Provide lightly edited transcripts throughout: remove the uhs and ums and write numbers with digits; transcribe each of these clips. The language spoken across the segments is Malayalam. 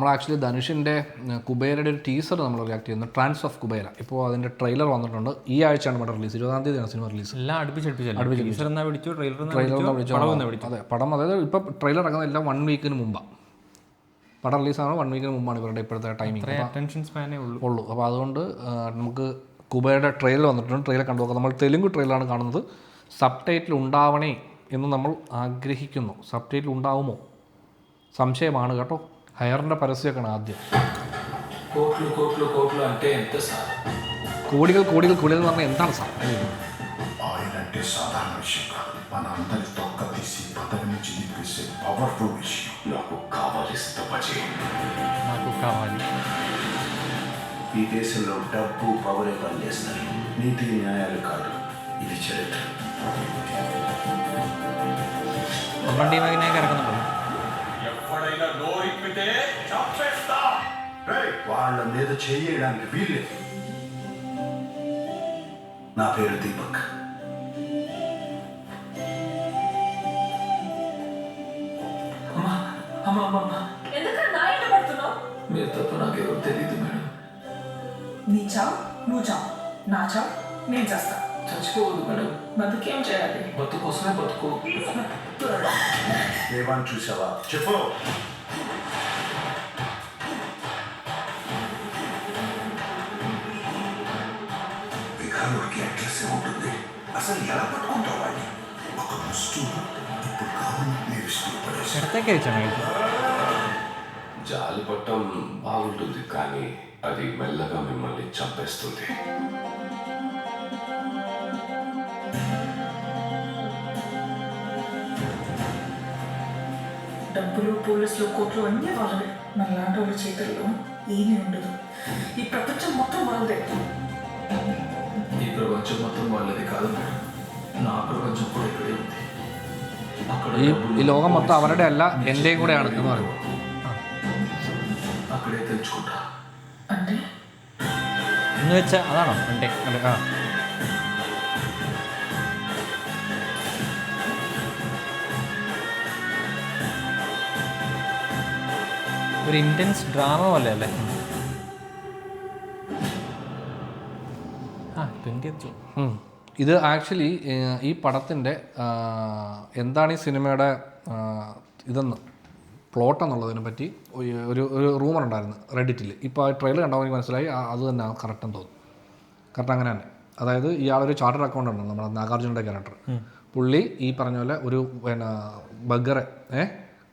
നമ്മൾ ആക്ച്വലി ധനുഷിൻ്റെ കുബേരയുടെ ഒരു ടീസർ നമ്മൾ റിയാക്ട് ചെയ്യുന്നത് ട്രാൻസ് ഓഫ് കുബേര. ഇപ്പോൾ അതിൻ്റെ ട്രെയിലർ വന്നിട്ടുണ്ട്. ഈ ആഴ്ചയാണ് ഇവിടെ റിലീസ്, 20-ാം തീയതിയാണ് സിനിമ റിലീസ്. എല്ലാം അതെ, പടം അതായത് ഇപ്പോൾ ട്രെയിലർ ഇറങ്ങുന്നത് എല്ലാം 1 വീക്കിന് മുമ്പാണ്. പടം റിലീസാണ് 1 വീക്കിന് മുമ്പാണ് ഇവരുടെ ഇപ്പോഴത്തെ ടൈമിംഗ് ഉള്ളൂ. അപ്പോൾ അതുകൊണ്ട് നമുക്ക് കുബേരയുടെ ട്രെയിലർ വന്നിട്ടുണ്ട്. ട്രെയിലർ കണ്ടു നോക്കാം. നമ്മൾ തെലുങ്ക് ട്രെയിലറാണ് കാണുന്നത്. സബ് ടൈറ്റിൽ ഉണ്ടാവണേ എന്ന് നമ്മൾ ആഗ്രഹിക്കുന്നു. സബ് ടൈറ്റിൽ ഉണ്ടാവുമോ സംശയമാണ് കേട്ടോ. ഹയറിൻ്റെ പരസ്യമൊക്കെയാണ് ആദ്യം. കോടികൾ കോടികൾ കോടികൾ എന്ന് പറഞ്ഞാൽ എന്താണ് സാർ? ఈ దేశంలో డబ్బు పవరే పనిచేస్తాయి, నీతి న్యాయాలు కాదు. ఇది చరిత్ర. ఎవడైనా నోరిప్పితే చంపేస్తా. వాళ్ళ మీద చేయడానికి వీల్లేదు. నా పేరు దీపక్. మీరు తప్ప నాకెవరు తెలియదు మేడం. నీ చావు నువ్వు చావు, నా చావు నేను చేస్తా. చచ్చిపోవద్దు మేడం. బతుకేం చేయాలి? బతు కోసమే బతుకు. ఏమని చూసావా చెప్పు. విహారుడికి అట్లసే ఉంటుంది. అసలు ఎలా పట్టుకుంటావు వాడిని? ఒక ముష్టి ఇప్పుడు కావాలి నేను ఇష్టపడేసి జాలి పట్టం బాగుంటుంది, కానీ అది మెల్లగా మిమ్మల్ని చంపేస్తుంది. డబ్బులు, పోలీసులు, కోట్లు అన్నీ వాళ్ళే. మనలాంటి వాళ్ళ చేతుల్లో ఏమీ ఉండదు. ఈ ప్రపంచం మొత్తం వాళ్ళదే. ఈ ప్రపంచం మొత్తం వాళ్ళది కాదు మేడం. నా ప్రపంచం కూడా ఇక్కడే ఉంది. ഈ ലോകം മൊത്തം അവരുടെ അല്ല, എൻ്റെയും കൂടെയാണ് എന്ന് പറയുമ്പോൾ అక్కడే తెలుసుకుంటా. అంటే എന്ന് വെച്ചാൽ അതാണോ? ഒരു ഇൻറ്റൻസ് ഡ്രാമ പോലെ അല്ലേ? ഇത് ആക്ച്വലി ഈ പടത്തിൻ്റെ എന്താണ് ഈ സിനിമയുടെ ഇതെന്ന് പ്ലോട്ട് എന്നുള്ളതിനെ പറ്റി ഒരു റൂമർ ഉണ്ടായിരുന്നു റെഡിറ്റിൽ. ഇപ്പോൾ ആ ട്രെയിലർ കണ്ടപ്പോൾ എനിക്ക് മനസ്സിലായി അത് തന്നെ കറക്റ്റെന്ന് തോന്നുന്നു. കറക്റ്റ് അങ്ങനെ തന്നെ. അതായത് ഇയാളൊരു ചാർട്ടേഡ് അക്കൗണ്ടൻ്റ് ആണ്, നമ്മുടെ നാഗാർജുനൻ്റെ ക്യാരക്ടർ. പുള്ളി ഈ പറഞ്ഞ പോലെ ഒരു ബഗ്ഗറെ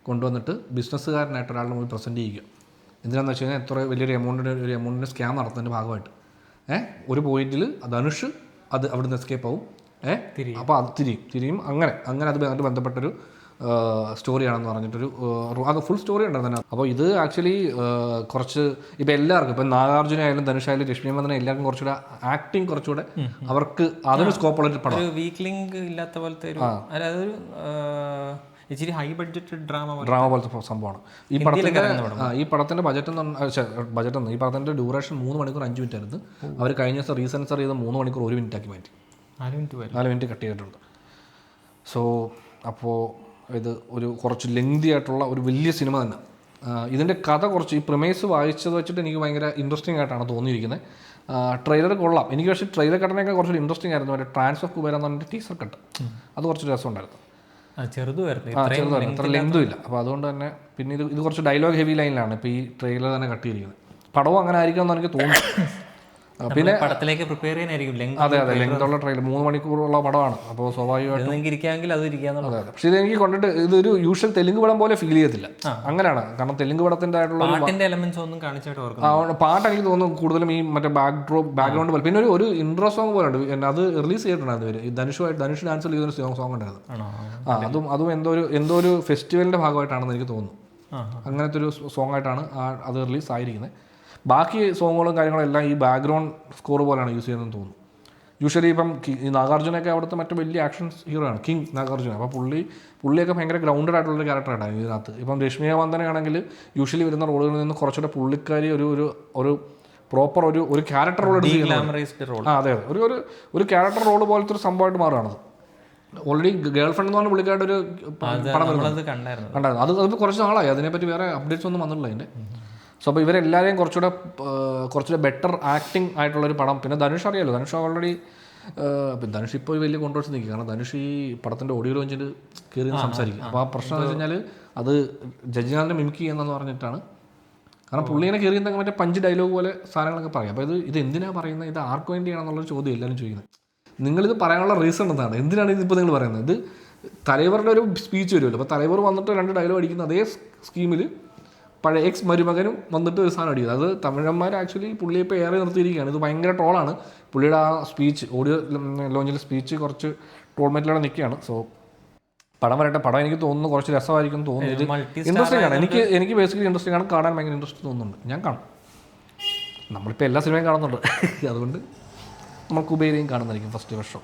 കൊണ്ടുവന്നിട്ട് ബിസിനസ്സുകാരനായിട്ട് ഒരാളുടെ മുമ്പിൽ പ്രസൻറ്റ് ചെയ്യുക. എന്തിനാണെന്ന് വെച്ച് കഴിഞ്ഞാൽ എത്ര വലിയൊരു എമൗണ്ടിൻ്റെ സ്കാം നടത്തുന്നതിൻ്റെ ഭാഗമായിട്ട് ഒരു പോയിന്റിൽ ധനുഷ് അത് അവിടുന്ന് എസ്കേപ്പ് ആവും. അപ്പോൾ അത് തിരിയും അങ്ങനെ അതുമായിട്ട് ബന്ധപ്പെട്ടൊരു സ്റ്റോറിയാണെന്ന് പറഞ്ഞിട്ടൊരു അത് ഫുൾ സ്റ്റോറി ഉണ്ടായിരുന്നു. അപ്പോൾ ഇത് ആക്ച്വലി കുറച്ച് ഇപ്പോൾ എല്ലാവർക്കും ഇപ്പം നാഗാർജുന ആയാലും ധനുഷായാലും രശ്മി മന്ദന എല്ലാവർക്കും കുറച്ചുകൂടെ ആക്ടിങ് കുറച്ചുകൂടെ അവർക്ക് അതൊരു സ്കോപ്പുള്ളൊരു പടം, വീക്ക് ലിങ്ക് ഇല്ലാത്ത പോലത്തെ അതായത് ഇച്ചിരി ഹൈ ബഡ്ജറ്റ് ഡ്രാമ പോലത്തെ സംഭവമാണ്. ഈ പടത്തിൻ്റെ ബജറ്റ് ഈ പടത്തിൻ്റെ ഡ്യൂറേഷൻ 3 മണിക്കൂർ 5 മിനിറ്റ് ആയിരുന്നു. അവർ കഴിഞ്ഞ ദിവസം റീസെൻസർ ചെയ്ത് 3 മണിക്കൂർ 1 മിനിറ്റ് ആക്കി മാറ്റി. 4 മിനിറ്റ് കട്ട് ചെയ്തിട്ടുണ്ട്. സോ അപ്പോൾ ഇത് ഒരു കുറച്ച് ലെങ്തി ആയിട്ടുള്ള ഒരു വലിയ സിനിമ തന്നെ. ഇതിൻ്റെ കഥ കുറച്ച് ഈ പ്രിമൈസ് വായിച്ചത് വെച്ചിട്ട് എനിക്ക് ഭയങ്കര ഇൻട്രസ്റ്റിംഗ് ആയിട്ടാണ് തോന്നിയിരിക്കുന്നത്. ട്രെയിലർ കൊള്ളാം. എനിക്ക് പക്ഷേ ട്രെയിലർ കട്ടനൊക്കെ കുറച്ചൊരു ഇൻട്രസ്റ്റിംഗ് ആയിരുന്നു. മറ്റേ ട്രാൻസ് ഓഫ് കുബേര എന്ന് പറഞ്ഞിട്ട് ടീസർ കട്ട്, അത് കുറച്ച് രസമുണ്ടായിരുന്നു. ചെറുതായിരുന്നു, അത്ര ലെങ്തും ഇല്ല. അപ്പോൾ അതുകൊണ്ട് തന്നെ പിന്നെ ഇത് കുറച്ച് ഡയലോഗ് ഹെവി ലൈനിലാണ് ഇപ്പോൾ ഈ ട്രെയിലർ തന്നെ കട്ട് ചെയ്തിരിക്കുന്നത്. പടവും അങ്ങനെ ആയിരിക്കും എന്ന് എനിക്ക് തോന്നുന്നു. പിന്നെ പടത്തിലേക്ക് പ്രിപ്പയർ ചെയ്യാനായിരിക്കും. അതെ ലെങ്തുള്ള ട്രെയിലർ 3 മണിക്കൂറുള്ള പടമാണ്. അപ്പോൾ സ്വാഭാവികമായിട്ടും അതെ. പക്ഷേ ഇതെനിക്ക് കൊണ്ടിട്ട് ഇതൊരു യൂഷ്വൽ തെലുങ്ക് പടം പോലെ ഫീൽ ചെയ്യത്തില്ല. അങ്ങനെയാണ്. കാരണം തെലുങ്ക് പടത്തിൻ്റെ ആയിട്ടുള്ള പാട്ട് എനിക്ക് തോന്നുന്നു കൂടുതലും ഈ മറ്റേ ബാക്ക്ഗ്രൗണ്ട് പോലെ. പിന്നെ ഒരു ഇൻട്രോ സോങ് പോലെ ഉണ്ട്, അത് റിലീസ് ചെയ്തിട്ടുണ്ടായിരുന്നു ഇവർ. ധനുഷ് ഡാൻസ് ചെയ്തൊരു സോങ് ഉണ്ടായിരുന്നു. അതും എന്തോ ഒരു ഫെസ്റ്റിവലിൻ്റെ ഭാഗമായിട്ടാണെന്ന് എനിക്ക് തോന്നുന്നു. അങ്ങനത്തെ ഒരു സോങ് ആയിട്ടാണ് അത് റിലീസ് ആയിരിക്കുന്നത്. ബാക്കി സോങ്ങുകളും കാര്യങ്ങളും എല്ലാം ഈ ബാക്ക്ഗ്രൗണ്ട് സ്കോർ പോലെയാണ് യൂസ് ചെയ്യുന്നതെന്ന് തോന്നുന്നു. യൂഷ്വലി ഇപ്പം ഈ നാഗാർജുനൊക്കെ അവിടുത്തെ മറ്റേ വലിയ ആക്ഷൻ ഹീറോ ആണ് കിങ് നാഗാർജുന. അപ്പോൾ പുള്ളിയൊക്കെ ഭയങ്കര ഗ്രൗണ്ടഡ് ആയിട്ടുള്ളൊരു ക്യാരക്ടറാണ് ഇതിനകത്ത്. ഇപ്പം രശ്മി മന്ദനയാണെങ്കിൽ യൂഷ്വലി വരുന്ന റോളുകളിൽ നിന്ന് കുറച്ചുകൂടെ പുള്ളിക്കാരി ഒരു പ്രോപ്പർ ഒരു ക്യാരക്ടർ റോൾ എടുത്ത് അതെ ഒരു ക്യാരക്ടർ റോൾ പോലത്തെ ഒരു സംഭവമായിട്ട് മാറുകയാണത്. ഓൾറെഡി ഗേൾ ഫ്രണ്ട് എന്ന് പറഞ്ഞ പുള്ളിക്കാരുടെ ഒരു പടം കണ്ടായിരുന്നു. അത് കുറച്ച് നാളായി, അതിനെപ്പറ്റി വേറെ അപ്ഡേറ്റ്സ് ഒന്നും വന്നിട്ടില്ല അതിൻ്റെ. സോ അപ്പോൾ ഇവരെല്ലാവരെയും കുറച്ചുകൂടെ ബെറ്റർ ആക്ടിങ് ആയിട്ടുള്ളൊരു പടം. പിന്നെ ധനുഷ് അറിയാലോ, ധനുഷ് ഓൾറെഡി ധനുഷ് ഇപ്പോൾ വലിയ കോൺട്രവേഴ്സി നിൽക്കുക. കാരണം ധനുഷ് ഈ പടത്തിൻ്റെ ഓഡിയോ ലോഞ്ചിൽ കയറി സംസാരിക്കും. അപ്പോൾ ആ പ്രശ്നം എന്ന് വെച്ച് കഴിഞ്ഞാൽ അത് ജഡ്ജിനാളിനെ മിമിക് ചെയ്യുന്നതെന്ന് പറഞ്ഞിട്ടാണ്. കാരണം പുള്ളിനെ കയറി എന്തെങ്കിലും മറ്റേ പഞ്ച് ഡയലോഗ് പോലെ സാധനങ്ങളൊക്കെ പറയും. അപ്പോൾ ഇത് എന്തിനാണ് പറയുന്നത്, ഇത് ആർക്ക് വേണ്ടിയാണെന്നുള്ളൊരു ചോദ്യം എല്ലാവരും ചോദിക്കുന്നത്. നിങ്ങളിത് പറയാനുള്ള റീസൺ എന്താണ്, എന്തിനാണ് ഇതിപ്പോൾ നിങ്ങൾ പറയുന്നത്? ഇത് തലൈവറുടെ ഒരു സ്പീച്ച് വരുമല്ലോ, അപ്പോൾ തലൈവർ വന്നിട്ട് 2 ഡയലോഗ് അടിക്കുന്ന അതേ സ്കീമിൽ പഴയ എക്സ് മരുമകനും വന്നിട്ട് ഒരു സാധനം അടിക്കുന്നത്. അത് തമിഴന്മാർ ആക്ച്വലി പുള്ളിയെ ഇപ്പോൾ ഏറെ നിർത്തിയിരിക്കുകയാണ്. ഇത് ഭയങ്കര ട്രോളാണ്. പുള്ളിയുടെ ആ സ്പീച്ച്, ഓഡിയോ ലോഞ്ചിൽ സ്പീച്ച് കുറച്ച് ട്രോൾമെറ്റിലൂടെ നിൽക്കുകയാണ്. സോ പടം വരട്ടെ. പടം എനിക്ക് തോന്നുന്നു കുറച്ച് രസമായിരിക്കും തോന്നുന്നു. ഇത് ഇൻട്രസ്റ്റിംഗ് ആണ്. എനിക്ക് ബേസിക്കലി ഇൻട്രസ്റ്റിംഗ് ആണ്, കാണാൻ ഭയങ്കര ഇൻട്രസ്റ്റ് തോന്നുന്നുണ്ട്. ഞാൻ കാണും. നമ്മളിപ്പോൾ എല്ലാ സിനിമയും കാണുന്നുണ്ട്. അതുകൊണ്ട് നമ്മൾ കുബേരയും കാണുന്നതായിരിക്കും ഫസ്റ്റ് വർഷം.